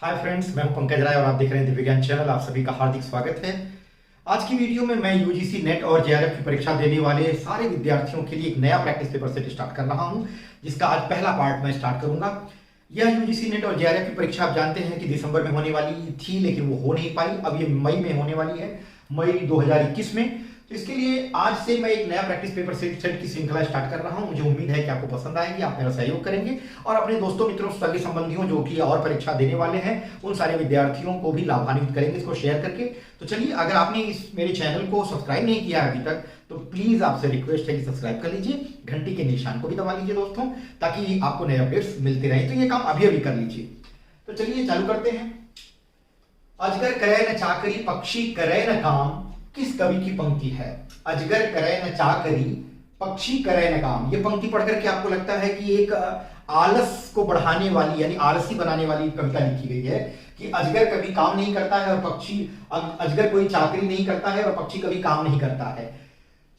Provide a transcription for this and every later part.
Hi friends, मैं हूं पंकज राय और आप देख रहे हैं दिव्य ज्ञान चैनल। आप सभी का हार्दिक स्वागत है। आज की वीडियो में मैं यूजीसी नेट और जेआरएफ की परीक्षा देने वाले सारे विद्यार्थियों के लिए एक नया प्रैक्टिस पेपर सेट स्टार्ट कर रहा हूं, जिसका आज पहला पार्ट मैं स्टार्ट करूंगा। यह यूजीसी नेट और जेआरएफ की परीक्षा आप जानते हैं कि दिसंबर में होने वाली थी, लेकिन वो हो नहीं पाई। अब ये मई में होने वाली है, मई 2021 में। तो इसके लिए आज से मैं एक नया प्रैक्टिस पेपर सेट की श्रृंखला स्टार्ट कर रहा हूं। मुझे उम्मीद है कि आपको पसंद आएगी, आप मेरा सहयोग करेंगे और अपने दोस्तों मित्रों सगे संबंधियों जो कि और परीक्षा देने वाले हैं उन सारे विद्यार्थियों को भी लाभान्वित करेंगे इसको शेयर करके। तो चलिए, अगर आपने इस मेरे चैनल को सब्सक्राइब नहीं किया अभी तक तो प्लीज आपसे रिक्वेस्ट है कि सब्सक्राइब कर लीजिए, घंटी के निशान को भी दबा लीजिए दोस्तों, ताकि आपको नए अपडेट्स मिलते रहे। तो ये काम अभी अभी कर लीजिए। तो चलिए चालू करते हैं। अजगर करे न चाकरी, पक्षी करे न काम, किस कवि की पंक्ति है? अजगर करे न चाकरी, पक्षी करे न काम। ये पंक्ति पढ़कर के आपको लगता है कि एक आलस को बढ़ाने वाली यानी आलसी बनाने वाली कविता लिखी गई है कि अजगर कभी काम नहीं करता है और पक्षी, अजगर कोई चाकरी नहीं करता है और पक्षी कभी काम नहीं करता है।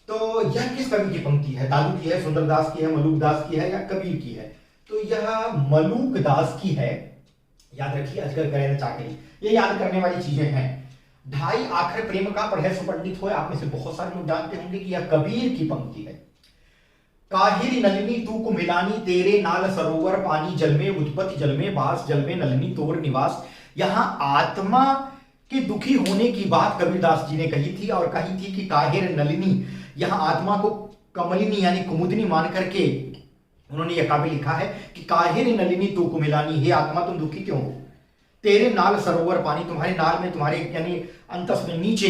तो यह किस कवि की पंक्ति है? दादू की है, सुंदरदास की है, मलूक दास की है या कबीर की है? तो यह मलूक दास की है। याद रखिए, अजगर करे न चाकरी, ये याद करने वाली चीजें हैं। ढाई आखिर प्रेम का पढ़े सुपंडित हो, आप में से बहुत सारे लोग जानते होंगे कि यह कबीर की पंक्ति है। काहिर नलिनी तू को मिलानी, तेरे नाल सरोवर पानी, जल में उत्पत्ति जल में वास, जल में नलिनी तोर निवास। यहां आत्मा के दुखी होने की बात कबीरदास जी ने कही थी और कही थी कि काहिर नलिनी, यहां आत्मा को कमलिनी यानी कुमुदनी मान करके उन्होंने यह काव्य लिखा है कि काहिर नलिनी तू को मिलानी, हे आत्मा तुम दुखी क्यों हो? तेरे नाल सरोवर पानी, तुम्हारे नाल में, तुम्हारे यानी अंतस में नीचे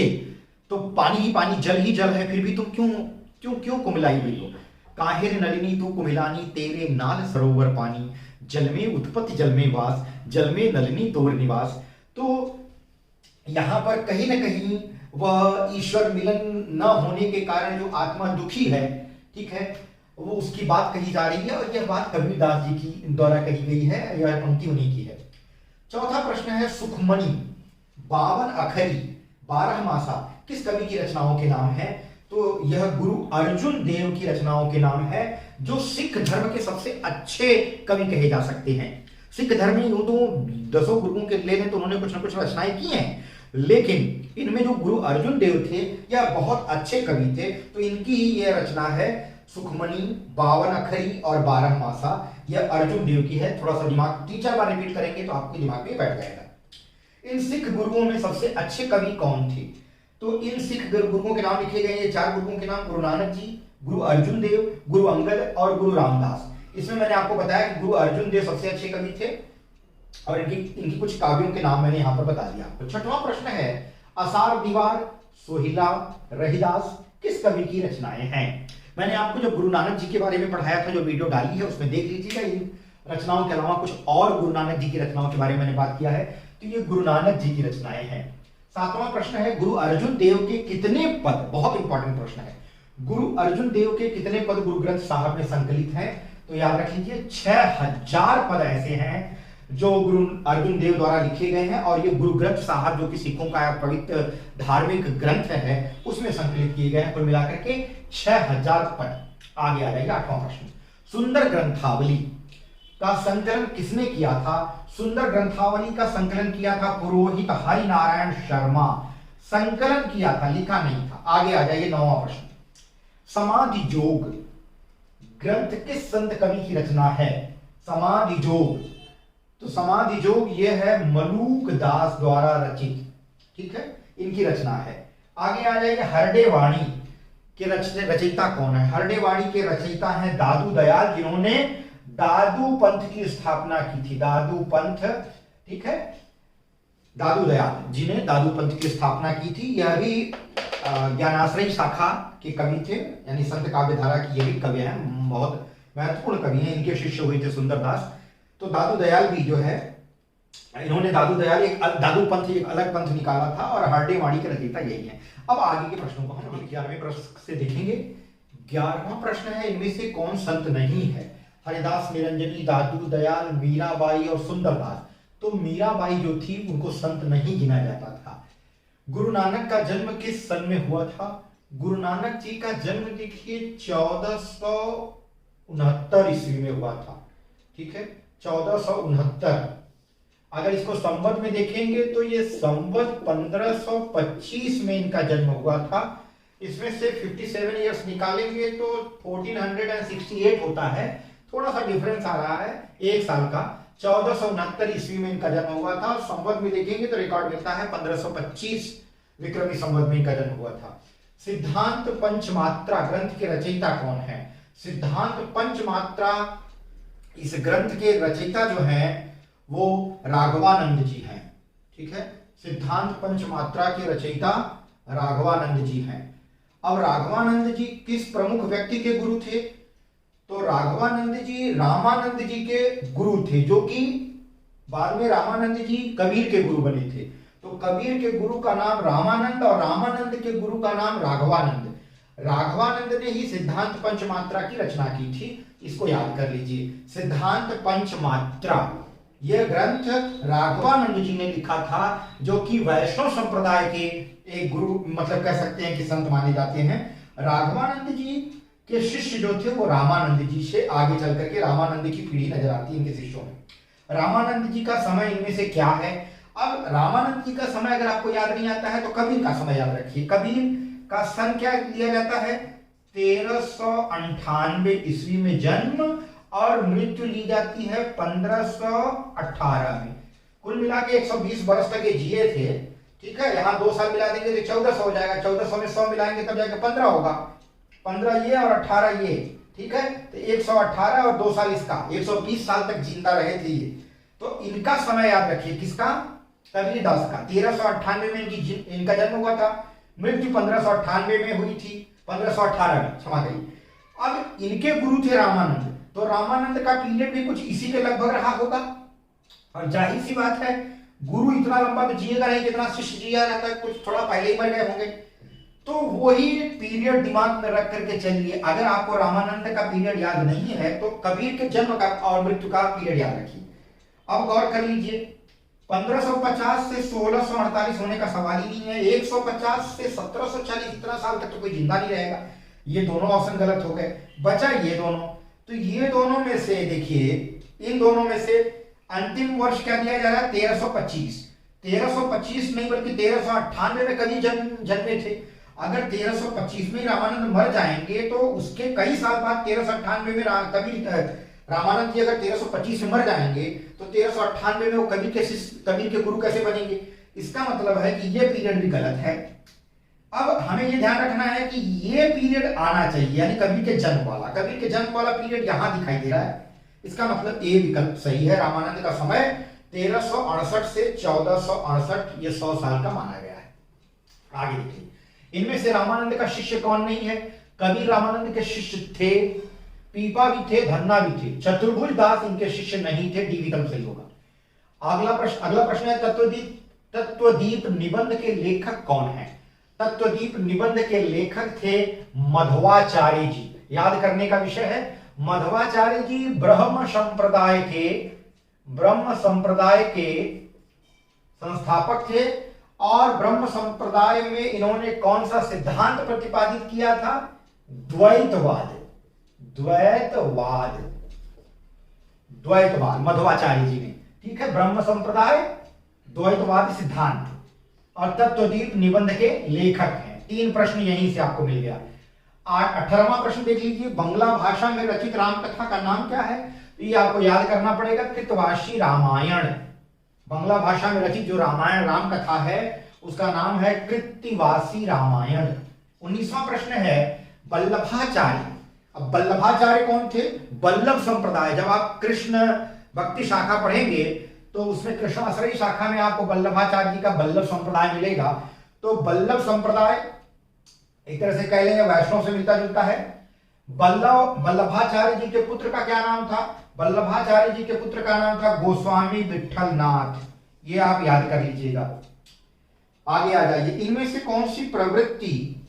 तो पानी ही पानी, जल ही जल है, फिर भी तुम क्यों क्यों क्यों कुमिलाई हुई हो? काहिर नलिनी तू कुमिलानी, तेरे नाल सरोवर पानी, जल में उत्पत्ति जल में वास, जल में नलिनी तोर निवास। तो यहां पर कहीं ना कहीं वह ईश्वर मिलन न होने के कारण जो आत्मा दुखी है, ठीक है, वो उसकी बात कही जा रही है और यह बात कबीरदास जी की द्वारा कही गई है, यह पंक्ति उन्हीं की है। चौथा प्रश्न है, सुखमणि, 52 अखरी, 12 मासा किस कवि की रचनाओं के नाम है? तो यह गुरु अर्जुन देव की रचनाओं के नाम है, जो सिख धर्म के सबसे अच्छे कवि कहे जा सकते हैं। सिख धर्म में यूं तो 10 गुरुओं के ले लें तो उन्होंने कुछ ना कुछ रचनाएं की हैं, लेकिन इनमें जो गुरु अर्जुन देव थे यह बहुत अच्छे कवि थे। तो इनकी ही यह रचना है सुखमणि, 52 अखरी और 12 मासा। यह अर्जुन देव की है। थोड़ा सा दिमाग 3-4 बार रिपीट करेंगे तो आपके दिमाग में बैठ जाएगा। इन सिख गुरुओं में सबसे अच्छे कवि कौन थे? तो इन सिख गुरुओं के नाम लिखे गए हैं, 4 गुरुओं के नाम, गुरु नानक जी, गुरु अर्जुन देव, गुरु अंगद और गुरु रामदास। इसमें मैंने आपको बताया कि गुरु अर्जुन देव सबसे अच्छे कवि थे और इनकी कुछ काव्यों के नाम मैंने यहां पर बता दिया आपको। छठवां प्रश्न है, आषाढ़ दीवार, सोहिला, रहीदास किस कवि की रचनाएं हैं? मैंने आपको जो गुरु नानक जी के बारे में पढ़ाया था, जो वीडियो डाली है उसमें देख लीजिएगा। इन रचनाओं के अलावा कुछ और गुरु नानक जी की रचनाओं के बारे में मैंने बात किया है, तो ये गुरु नानक जी की रचनाएं हैं। 7वां प्रश्न है, गुरु अर्जुन देव के कितने पद, बहुत इंपॉर्टेंट प्रश्न है, गुरु अर्जुन देव के कितने पद गुरु ग्रंथ साहब में संकलित हैं? तो याद रख लीजिए 6000 पद ऐसे हैं जो गुरु अर्जुन देव द्वारा लिखे गए हैं और ये गुरु ग्रंथ साहब जो कि सिखों का पवित्र धार्मिक ग्रंथ है उसमें संकलित किए गए हैं। कुल मिलाकर के 6000 पद। आगे आ जाएगा 8वां प्रश्न, सुंदर ग्रंथावली का संकलन किसने किया था? सुंदर ग्रंथावली का संकलन किया था पुरोहित हरिनारायण शर्मा। संकलन किया था, लिखा नहीं था। आगे आ जाइए 9वां प्रश्न, समाधि जोग ग्रंथ किस संत कवि की रचना है? समाधि जोग, तो समाधि जोग ये है मलूक दास द्वारा रचित, ठीक है, इनकी रचना है। आगे आ जाएगा हरडे वाणी के रचयिता कौन है? हरडे वाणी के रचयिता हैं दादू दयाल, जिन्होंने दादू पंथ की स्थापना की थी। दादू पंथ, ठीक है, दादू दयाल जिन्हें दादू पंथ की स्थापना की थी। यह भी ज्ञानाश्रय शाखा के कवि थे, यानी संत काव्य धारा की ये भी कवि हैं, बहुत महत्वपूर्ण कवि हैं। इनके शिष्य हुए थे सुंदरदास। तो दादू दयाल भी जो है, इन्होंने दादू दयाल एक दादू पंथ, एक अलग पंथ निकाला था और हरडे वाणी के रचयिता यही है। अब आगे के प्रश्नों को हम 11वें प्रश्न से देखेंगे। 11वां प्रश्न है, इनमें से कौन संत नहीं है? हरिदास निरंजनी, दादू दयाल, मीराबाई और सुंदरदास। तो मीराबाई जो थी उनको संत नहीं गिना जाता था। गुरु नानक का जन्म किस सन में हुआ था? गुरु नानक जी का जन्म देखिए 1469 ईस्वी में हुआ था, ठीक है, 1469। अगर इसको संवत में देखेंगे तो ये संवत 1525 में इनका जन्म हुआ था। इसमें से 57 इयर्स निकालेंगे तो 1468 होता है, थोड़ा सा डिफरेंस आ रहा है एक साल का। 1469 ईस्वी में इनका जन्म हुआ था। संवत में देखेंगे तो रिकॉर्ड मिलता है 1525 विक्रमी संवत में इनका जन्म हुआ था। सिद्धांत पंचमात्रा ग्रंथ के रचयिता कौन है? सिद्धांत पंचमात्रा इस ग्रंथ के रचयिता जो है वो राघवानंद जी हैं। ठीक है, सिद्धांत पंचमात्रा के रचयिता राघवानंद जी हैं। अब राघवानंद जी किस प्रमुख व्यक्ति के गुरु थे? तो राघवानंद जी रामानंद जी के गुरु थे, जो कि बाद में रामानंद जी कबीर के गुरु बने थे। तो कबीर के गुरु का नाम रामानंद और रामानंद के गुरु का नाम राघवानंद। राघवानंद ने ही सिद्धांत पंचमात्रा की रचना की थी, इसको याद कर लीजिए। सिद्धांत पंचमात्रा यह ग्रंथ राघवानंद जी ने लिखा था, जो कि वैष्णव संप्रदाय के एक गुरु मतलब कह सकते हैं कि संत माने जाते हैं। राघवानंद जी के शिष्य जो थे वो रामानंद जी से आगे चल करके रामानंद की पीढ़ी नजर आती है इनके शिष्यों में। रामानंद जी का समय इनमें से क्या है? अब रामानंद जी का समय अगर आपको याद नहीं आता है तो कबीर का समय याद रखिए। कबीर का सन क्या लिया जाता है? 1398 ईस्वी में जन्म और मृत्यु ली जाती है 1518 में। कुल मिला के 120 वर्ष तक ये जिए थे। ठीक है, यहाँ 2 साल मिला देंगे तो 1400 हो जाएगा। 1400 में 100 मिलाएंगे तब जाके 15 होगा। 15 ये और 18 ये। ठीक है, तो 118 और 2 साल इसका 120 साल तक जिंदा रहे थे ये। तो इनका समय याद रखिए, किसका? कबीर दास का। 1398 में इनका जन्म हुआ था, मृत्यु 1598 में हुई थी, 1518 में, क्षमा करिए। अब इनके गुरु थे रामानंद, तो रामानंद का पीरियड भी कुछ इसी के लगभग रहा होगा। और जाहिर सी बात है, गुरु इतना लंबा तो जिएगा नहीं जितना शिष्य जिया रहता है, कुछ थोड़ा पहले ही मर गए होंगे। तो वही पीरियड दिमाग में रख करके चलिए। अगर आपको रामानंद का पीरियड याद नहीं है तो कबीर के जन्म का और मृत्यु का पीरियड याद रखिए। अब गौर कर लीजिए, 1550 से 1648 होने का सवाल ही नहीं है। 150 से 1740 इतना साल तक तो कोई जिंदा नहीं रहेगा। ये दोनों ऑप्शन गलत हो गए, बचा ये दोनों। तो ये दोनों में से देखिए, इन दोनों में से अंतिम वर्ष क्या दिया जा रहा है? 1325। 1325 नहीं बल्कि 1398 में कभी जन्मे थे। अगर 1325 में रामानंद मर जाएंगे तो उसके कई साल बाद 1398 में कबीर रामानंद जी अगर 1325 में मर जाएंगे तो 1398 में वो कबीर के गुरु कैसे बनेंगे? इसका मतलब है कि ये पीरियड भी गलत है। अब हमें ये ध्यान रखना है कि ये पीरियड आना चाहिए, यानी कबीर के जन्म वाला पीरियड यहां दिखाई दे रहा है। इसका मतलब ए विकल्प सही है। रामानंद का समय 1368 से 1468, ये 100 साल का माना गया है। आगे देखिए, इनमें से रामानंद का शिष्य कौन नहीं है? कबीर रामानंद के शिष्य थे, पीपा भी थे, धन्ना भी थे। चतुर्भुज दास इनके शिष्य नहीं थे, डी विकल्प सही होगा। अगला प्रश्न है, तत्वदीप निबंध के लेखक कौन है? तत्वदीप निबंध के लेखक थे मध्वाचार्य जी। याद करने का विषय है, मध्वाचार्य जी ब्रह्म संप्रदाय के संस्थापक थे और ब्रह्म संप्रदाय में इन्होंने कौन सा सिद्धांत प्रतिपादित किया था? द्वैतवाद मध्वाचार्य जी ने। ठीक है, ब्रह्म संप्रदाय, द्वैतवाद सिद्धांत और तत्वदीप निबंध के लेखक हैं। 3 प्रश्न यहीं से आपको मिल गया। 18वां प्रश्न देख लीजिए, बंगला भाषा में रचित रामकथा का नाम क्या है? तो ये आपको याद करना पड़ेगा, कृतवासी रामायण। बंगला भाषा में रचित जो रामायण राम कथा है उसका नाम है कृत्तिवासी रामायण। 19वां प्रश्न है, वल्लभाचार्य। अब वल्लभाचार्य कौन थे? वल्लभ संप्रदाय। जब आप कृष्ण भक्ति शाखा पढ़ेंगे तो उसमें कृष्ण आश्रयी शाखा में आपको वल्लभाचार्य जी का वल्लभ संप्रदाय मिलेगा। तो वल्लभ संप्रदाय एक तरह से कह लेंगे वैष्णव से मिलता जुलता है। वल्लभाचार्य जी के पुत्र का क्या नाम था? वल्लभाचार्य जी के पुत्र का नाम था गोस्वामी विठल नाथ। ये आप याद कर लीजिएगा। आगे आ जाइए, इनमें से कौन सी प्रवृत्ति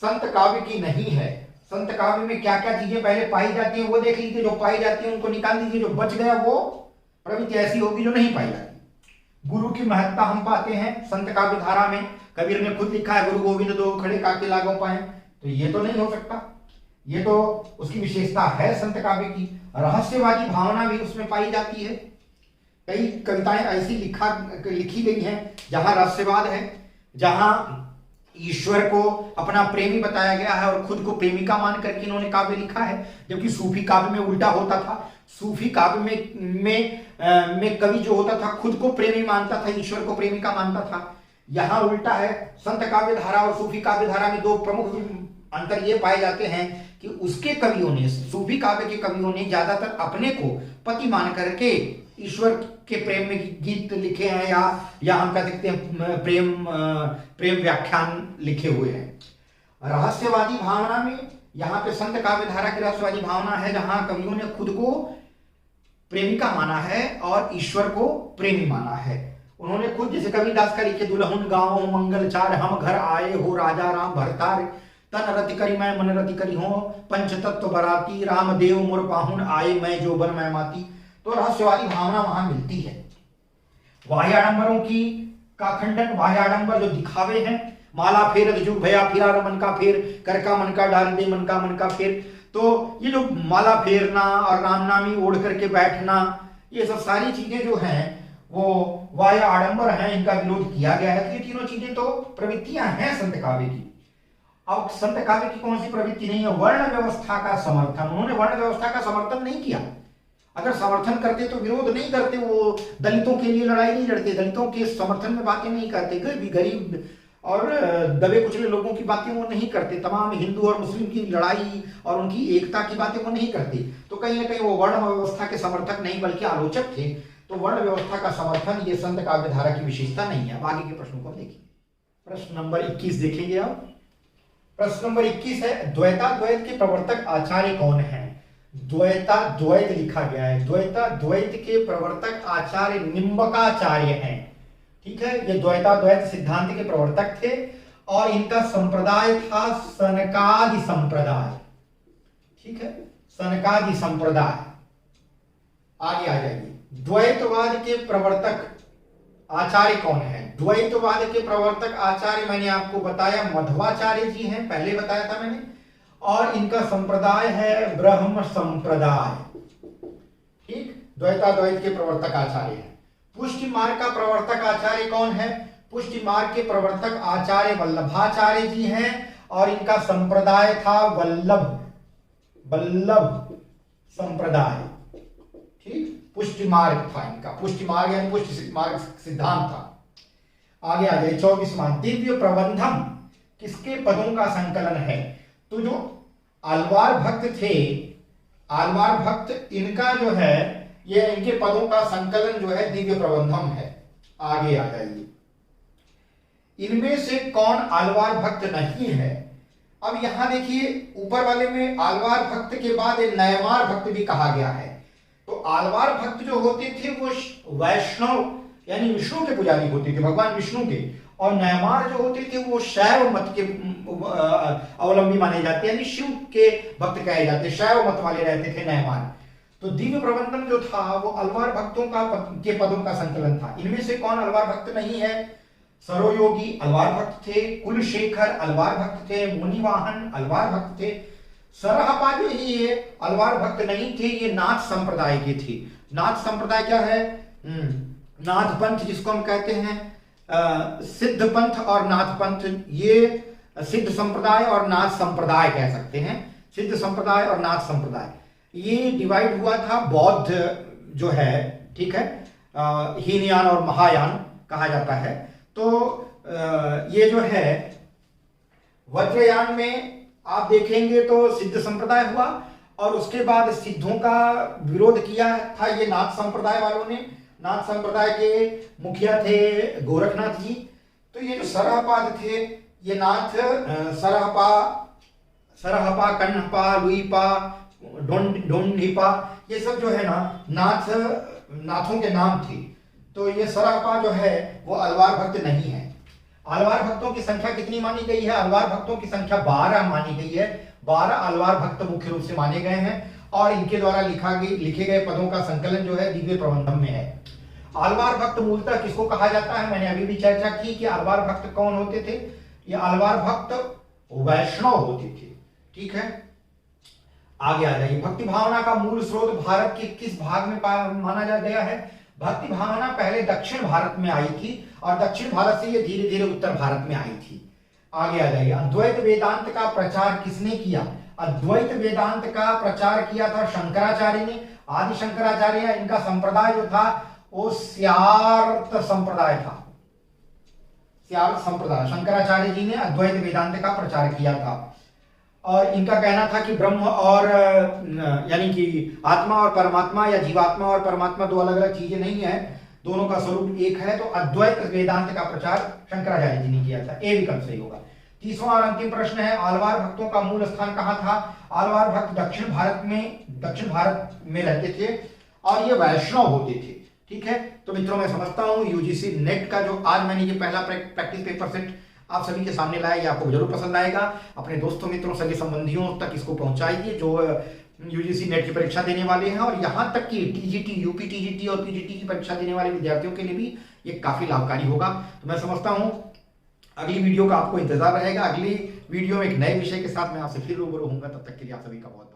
संत काव्य की नहीं है? संत काव्य में क्या क्या चीजें पहले पाई जाती है वो देख लीजिए। जो पाई जाती है उनको निकाल दीजिए, जो बच गया वो प्रवृत्ति ऐसी होगी जो नहीं पाई जाती। गुरु की महत्ता हम पाते हैं संत काव्य धारा में। कबीर ने खुद लिखा है, गुरु गोविंद दो खड़े काके लागो पाए। तो ये तो नहीं हो सकता, ये तो उसकी विशेषता है संत काव्य की। रहस्यवादी भावना भी उसमें पाई जाती है। कई कविताएं ऐसी लिखी गई हैं जहां रहस्यवाद है, जहां ईश्वर को अपना प्रेमी बताया गया है और खुद को प्रेमिका मान करके इन्होंने काव्य लिखा है, जबकि सूफी काव्य में उल्टा होता था। सूफी काव्य में कवि जो होता था खुद को प्रेमी मानता था, ईश्वर को प्रेमिका मानता था। यहाँ उल्टा है। संत काव्य धारा और सूफी काव्य धारा में दो प्रमुख अंतर ये पाए जाते हैं कि उसके कवियों ने, सूफी काव्य के कवियों ने ज्यादातर अपने को पति मान करके ईश्वर के प्रेम में गीत लिखे हैं, या हम कह सकते हैं प्रेम व्याख्यान लिखे हुए हैं। रहस्यवादी भावना में यहाँ पे संत काव्य धारा की रहस्यवादी भावना है, जहां कवियों ने खुद को प्रेमिका माना है और ईश्वर को प्रेमी माना है। उन्होंने खुद, जैसे कबीरदास का लिखे, दुल्हन गाँव मंगल चार, हम घर आए हो राजा राम भरतार, तन रति करी मैं मन रति करी हो, पंच तत्व बराती, रामदेव मोर पाहुन आए मैं जोबन मैं माती। तो रहस्यवादी भावना वहां मिलती है। बाह्य आडंबरों का खंडन, बाह्य आडंबर जो दिखावे हैं, माला फेर जुग भया फिरा मन का फेर, कर का मन का डाल दे मन का फेर। तो ये जो माला फेरना और रामनामी ओढ़ करके बैठना, ये सब सारी चीजें जो हैं वो बाह्य आडंबर हैं, इनका विरोध किया गया है। तो ये तीनों चीजें तो प्रवृत्तियां हैं संत काव्य की। अब संत काव्य की कौन सी प्रवृत्ति नहीं है? वर्ण व्यवस्था का समर्थन। उन्होंने वर्ण व्यवस्था का समर्थन नहीं किया। अगर समर्थन करते तो विरोध नहीं करते, वो दलितों के लिए लड़ाई नहीं लड़ते, दलितों के समर्थन में बातें नहीं करते, गरीब और दबे कुचले लोगों की बातें वो नहीं करते, तमाम हिंदू और मुस्लिम की लड़ाई और उनकी एकता की बातें वो नहीं करते। तो कहीं ना कहीं वो वर्ण व्यवस्था के समर्थक नहीं बल्कि आलोचक थे। तो वर्ण व्यवस्था का समर्थन ये संत काव्य धारा की विशेषता नहीं है। अब आगे के प्रश्नों को देखेंगे। प्रश्न नंबर 21 देखेंगे आप। प्रश्न नंबर 21 है, द्वैताद्वैत के प्रवर्तक आचार्य कौन है? द्वैताद्वैत लिखा गया है। द्वैताद्वैत के प्रवर्तक आचार्य निम्बकाचार्य हैं। ठीक है, ये द्वैताद्वैत सिद्धांत के प्रवर्तक थे और इनका संप्रदाय था सनकादि संप्रदाय। ठीक है, सनकादि संप्रदाय। आगे आ जाइए। द्वैतवाद के प्रवर्तक आचार्य कौन है? द्वैतवाद के प्रवर्तक आचार्य मैंने आपको बताया मध्वाचार्य जी हैं, पहले बताया था मैंने, और इनका संप्रदाय है ब्रह्म संप्रदाय। ठीक, द्वैताद्वैत के प्रवर्तक आचार्य है। पुष्टि मार्ग का प्रवर्तक आचार्य कौन है? पुष्टि मार्ग के प्रवर्तक आचार्य वल्लभाचार्य जी हैं और इनका संप्रदाय था वल्लभ संप्रदाय। ठीक, पुष्टि मार्ग था इनका, पुष्टि मार्ग यानी पुष्टि मार्ग सिद्धांत था। आगे आ जाए 24वां, दिव्य प्रबंधम किसके पदों का संकलन है? तो जो आलवार भक्त थे, आलवार भक्त, इनका जो है ये इनके पदों का संकलन जो है दिव्य प्रबंधम है। आगे आ जाइए। इनमें से कौन आलवार भक्त नहीं है? अब यहां देखिए, ऊपर वाले में आलवार भक्त के बाद नयमार भक्त भी कहा गया है। तो आलवार भक्त जो होते थे वो वैष्णव यानी विष्णु के पुजारी होते थे, भगवान विष्णु के, और नयमार जो होते थे वो शैव मत के अवलंबी माने जाते, यानी शिव के भक्त कहे जाते, शैव मत वाले रहते थे नयमार। तो दिव्य प्रबंधन जो था वो अलवार भक्तों के पदों का संकलन था। इनमें से कौन अलवार भक्त नहीं है? सरोयोगी अलवार भक्त थे, कुलशेखर अलवार भक्त थे, मुनिवाहन अलवार भक्त थे। सरहपा जो ही है अलवार भक्त नहीं थे, ये नाथ संप्रदाय के थे। नाथ संप्रदाय क्या है? नाथ पंथ जिसको हम कहते हैं, सिद्ध पंथ और नाथ पंथ, ये सिद्ध संप्रदाय और नाथ संप्रदाय कह सकते हैं। सिद्ध संप्रदाय और नाथ संप्रदाय ये डिवाइड हुआ था बौद्ध जो है, ठीक है, हीनयान और महायान कहा जाता है। तो ये जो है वज्रयान में आप देखेंगे तो सिद्ध संप्रदाय हुआ और उसके बाद सिद्धों का विरोध किया था ये नाथ संप्रदाय वालों ने। नाथ संप्रदाय के मुखिया थे गोरखनाथ जी। तो ये जो सरहपाद थे ये नाथ सरहपा, कन्हपा, लुईपा, ढोंढीपा, ये सब जो है ना नाथों के नाम थे। तो ये सरहपा जो है वो अलवार भक्त नहीं है। अलवार भक्तों की संख्या कितनी मानी गई है? अलवार भक्तों की संख्या 12 मानी गई है। 12 अलवार भक्त मुख्य रूप से माने गए हैं और इनके द्वारा लिखे गए पदों का संकलन जो है दिव्य प्रबंधम में है। अलवार भक्त मूलतः किसको कहा जाता है? मैंने अभी भी चर्चा की कि अलवार भक्त कौन होते थे। ये अलवार भक्त वैष्णव होते थे। ठीक है, आगे आ जाइए। भक्ति भावना का मूल स्रोत भारत के किस भाग में माना जा गया है? भक्ति भावना पहले दक्षिण भारत में आई थी और दक्षिण भारत से ये धीरे धीरे उत्तर भारत में आई थी। आगे आ जाइए, अद्वैत वेदांत का प्रचार किसने किया? अद्वैत वेदांत का प्रचार किया था शंकराचार्य ने। आदि शंकराचार्य, इनका संप्रदाय जो था वो स्यार्त संप्रदाय था। स्यार्त संप्रदाय, शंकराचार्य जी ने अद्वैत वेदांत का प्रचार किया था और इनका कहना था कि ब्रह्म और यानी कि आत्मा और परमात्मा या जीवात्मा और परमात्मा दो अलग अलग चीजें नहीं है, दोनों का स्वरूप एक है। तो अद्वैत वेदांत का प्रचार शंकराचार्य जी ने किया था। ए विकल्प सही होगा। तीसवां और अंतिम प्रश्न है, आलवार भक्तों का मूल स्थान कहां था? आलवार भक्त दक्षिण भारत में रहते थे और ये वैष्णव होते थे। ठीक है, तो मित्रों मैं समझता हूं यूजीसी नेट का जो आज मैंने ये पहला प्रैक्टिस पेपर सेट आप सभी के सामने लाया, ये आपको जरूर पसंद आएगा। अपने दोस्तों, मित्रों, सगे संबंधियों तक इसको पहुंचाइए जो यूजीसी नेट की परीक्षा देने वाले हैं, और यहाँ तक कि टीजीटी, यूपी टीजीटी और पीजीटी की परीक्षा देने वाले विद्यार्थियों के लिए भी ये काफी लाभकारी होगा। तो मैं समझता हूँ अगली वीडियो का आपको इंतजार रहेगा। अगली वीडियो में एक नए विषय के साथ मैं आपसे फिर रूबरू होऊंगा। तब तक के लिए आप सभी का बहुत